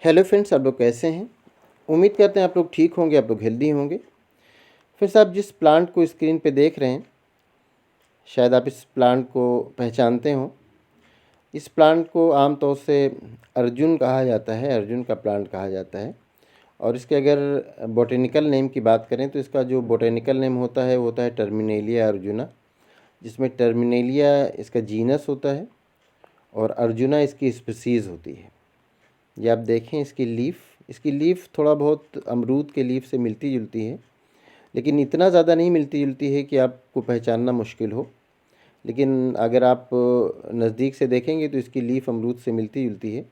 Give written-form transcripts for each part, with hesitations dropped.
Hello friends, आप लोग कैसे हैं? उम्मीद करते हैं आप लोग ठीक होंगे, आप लोग हेल्दी होंगे। फ्रेंड्स, आप जिस प्लांट को स्क्रीन पे देख रहे हैं, शायद आप इस प्लांट को पहचानते हो। इस प्लांट को आमतौर से अर्जुन कहा जाता है, अर्जुन का प्लांट कहा जाता है। और इसके अगर बॉटेनिकल नेम की बात करें तो इसका जो बॉटेनिकल नेम होता है वो होता है टर्मिनेलिया अर्जुना, जिसमें टर्मिनेलिया इसका जीनस होता है और अर्जुना इसकी स्पीसीज़ होती है। ये आप देखें इसकी लीफ थोड़ा बहुत अमरूद के लीफ से मिलती जुलती है, लेकिन इतना ज़्यादा नहीं मिलती जुलती है कि आपको पहचानना मुश्किल हो। लेकिन अगर आप नज़दीक से देखेंगे तो इसकी लीफ अमरूद से मिलती जुलती है।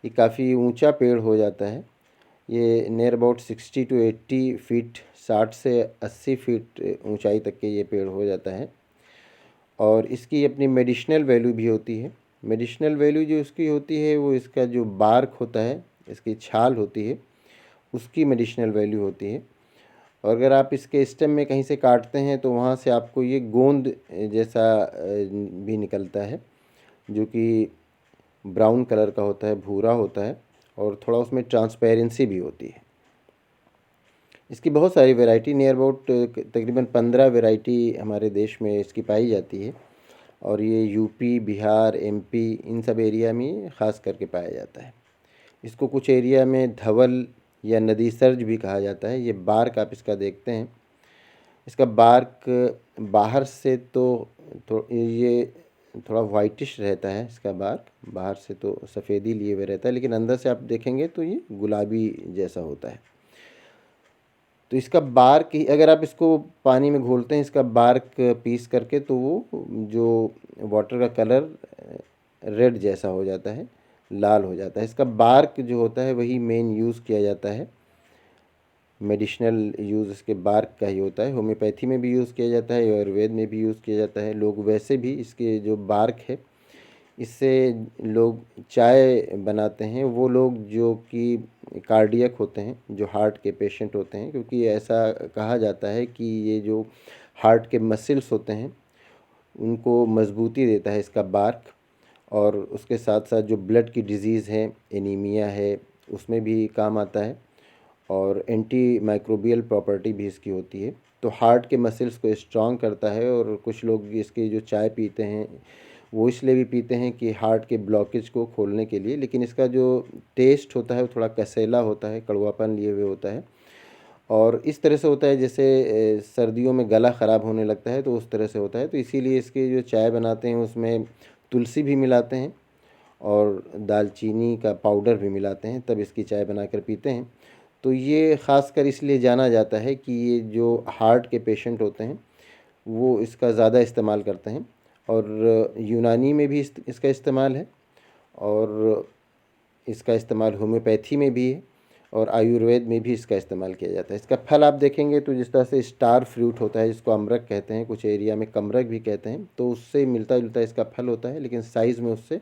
ये काफ़ी ऊंचा पेड़ हो जाता है। ये नियर अबाउट 60 टू 80 फीट, 60 से 80 फीट ऊंचाई तक के ये पेड़ हो जाता है। और इसकी अपनी मेडिसिनल वैल्यू भी होती है। मेडिसिनल वैल्यू जो इसकी होती है वो इसका जो बार्क होता है, इसकी छाल होती है, उसकी मेडिसिनल वैल्यू होती है। और अगर आप इसके स्टेम में कहीं से काटते हैं तो वहाँ से आपको ये गोंद जैसा भी निकलता है, जो कि ब्राउन कलर का होता है, भूरा होता है, और थोड़ा उसमें ट्रांसपेरेंसी भी होती है। इसकी बहुत सारी वैरायटी, नियर अबाउट तकरीबन 15 वैरायटी हमारे देश में इसकी पाई जाती है। और ये यूपी, बिहार, एमपी, इन सब एरिया में ख़ास करके पाया जाता है। इसको कुछ एरिया में धवल या नदी सर्ज भी कहा जाता है। ये बार्क आप इसका देखते हैं, इसका बार्क बाहर से तो ये थोड़ा वाइटिश रहता है। इसका बार्क बाहर से तो सफ़ेदी लिए हुए रहता है, लेकिन अंदर से आप देखेंगे तो ये गुलाबी जैसा होता है। तो इसका बार्क ही अगर आप इसको पानी में घोलते हैं, इसका बार्क पीस करके, तो वो जो वाटर का कलर रेड जैसा हो जाता है, लाल हो जाता है। इसका बार्क जो होता है वही मेन यूज़ किया जाता है। मेडिसिनल यूज़ इसके बार्क का ही होता है। होम्योपैथी में भी यूज़ किया जाता है, आयुर्वेद में भी यूज़ किया जाता है। लोग वैसे भी इसके जो बार्क है, इससे लोग चाय बनाते हैं। वो लोग जो कि कार्डियक होते हैं, जो हार्ट के पेशेंट होते हैं, क्योंकि ऐसा कहा जाता है कि ये जो हार्ट के मसल्स होते हैं उनको मजबूती देता है इसका बार्क। और उसके साथ साथ जो ब्लड की डिजीज़ है, एनीमिया है, उसमें भी काम आता है। और एंटी माइक्रोबियल प्रॉपर्टी भी इसकी होती है, तो हार्ट के मसल्स को स्ट्रॉन्ग करता है। और कुछ लोग इसकी जो चाय पीते हैं वो इसलिए भी पीते हैं कि हार्ट के ब्लॉकेज को खोलने के लिए। लेकिन इसका जो टेस्ट होता है वो थोड़ा कसैला होता है, कड़वापन लिए हुए होता है। और इस तरह से होता है जैसे सर्दियों में गला ख़राब होने लगता है, तो उस तरह से होता है। तो इसीलिए इसके जो चाय बनाते हैं उसमें तुलसी भी मिलाते हैं और दालचीनी का पाउडर भी मिलाते हैं, तब इसकी चाय बनाकर पीते हैं। तो ये ख़ासकर इसलिए जाना जाता है कि ये जो हार्ट के पेशेंट होते हैं वो इसका ज़्यादा इस्तेमाल करते हैं। और यूनानी में भी इसका इस्तेमाल है, और इसका इस्तेमाल होम्योपैथी में भी है, और आयुर्वेद में भी इसका इस्तेमाल किया जाता है। इसका फल आप देखेंगे तो जिस तरह से स्टार फ्रूट होता है, जिसको अमरक कहते हैं, कुछ एरिया में कमरक भी कहते हैं, तो उससे मिलता जुलता इसका फल होता है, लेकिन साइज़ में उससे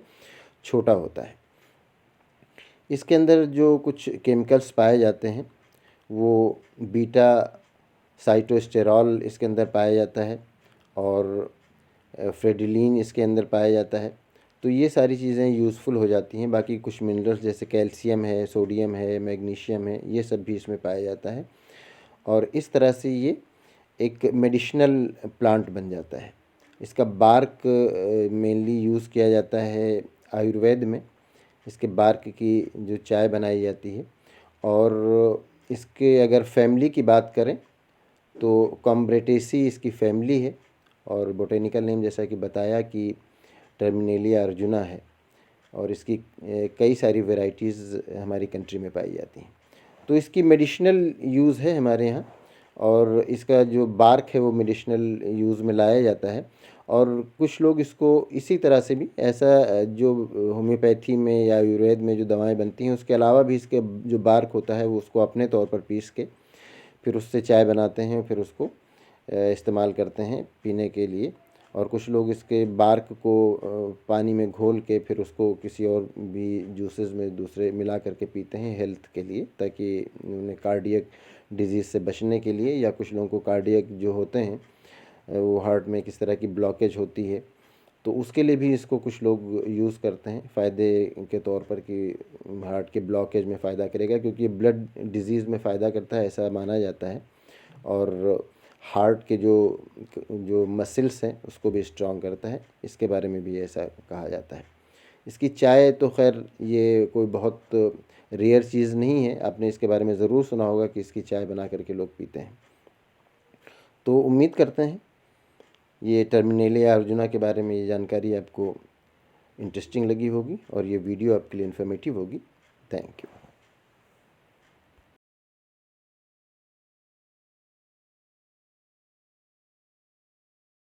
छोटा होता है। इसके अंदर जो कुछ केमिकल्स पाए जाते हैं वो बीटा साइटोस्टेरॉल इसके अंदर पाया जाता है, और फ्रेडिलिन इसके अंदर पाया जाता है। तो ये सारी चीज़ें यूज़फुल हो जाती हैं। बाकी कुछ मिनरल्स जैसे कैल्शियम है, सोडियम है, मैग्नीशियम है, ये सब भी इसमें पाया जाता है। और इस तरह से ये एक मेडिसिनल प्लांट बन जाता है। इसका बार्क मेनली यूज़ किया जाता है आयुर्वेद में। इसके बार्क की जो चाय बनाई जाती है। और इसके अगर फैमिली की बात करें तो कॉम्ब्रेटेसी इसकी फैमिली है, और बोटेनिकल नेम जैसा कि बताया कि टर्मिनेलिया अर्जुना है। और इसकी कई सारी वैरायटीज़ हमारी कंट्री में पाई जाती हैं। तो इसकी मेडिसिनल यूज़ है हमारे यहाँ, और इसका जो बार्क है वो मेडिसिनल यूज़ में लाया जाता है। और कुछ लोग इसको इसी तरह से भी ऐसा जो होम्योपैथी में या आयुर्वेद में जो दवाएं बनती हैं उसके अलावा भी इसके जो बार्क होता है वो उसको अपने तौर पर पीस के फिर उससे चाय बनाते हैं, फिर उसको इस्तेमाल करते हैं पीने के लिए। और कुछ लोग इसके बार्क को पानी में घोल के फिर उसको किसी और भी जूसेस में दूसरे मिला करके पीते हैं हेल्थ के लिए, ताकि उन्हें कार्डियक डिजीज़ से बचने के लिए। या कुछ लोगों को कार्डियक जो होते हैं वो हार्ट में किस तरह की ब्लॉकेज होती है, तो उसके लिए भी इसको कुछ लोग यूज़ करते हैं फ़ायदे के तौर पर कि हार्ट के ब्लॉकेज में फ़ायदा करेगा, क्योंकि ये ब्लड डिजीज़ में फ़ायदा करता है ऐसा माना जाता है। और हार्ट के जो जो मसल्स हैं उसको भी स्ट्रॉन्ग करता है, इसके बारे में भी ऐसा कहा जाता है। इसकी चाय तो खैर ये कोई बहुत रेयर चीज़ नहीं है, आपने इसके बारे में ज़रूर सुना होगा कि इसकी चाय बना करके लोग पीते हैं। तो उम्मीद करते हैं ये टर्मिनेलिया अर्जुना के बारे में ये जानकारी आपको इंटरेस्टिंग लगी होगी और ये वीडियो आपके लिए इन्फॉर्मेटिव होगी। Thank you.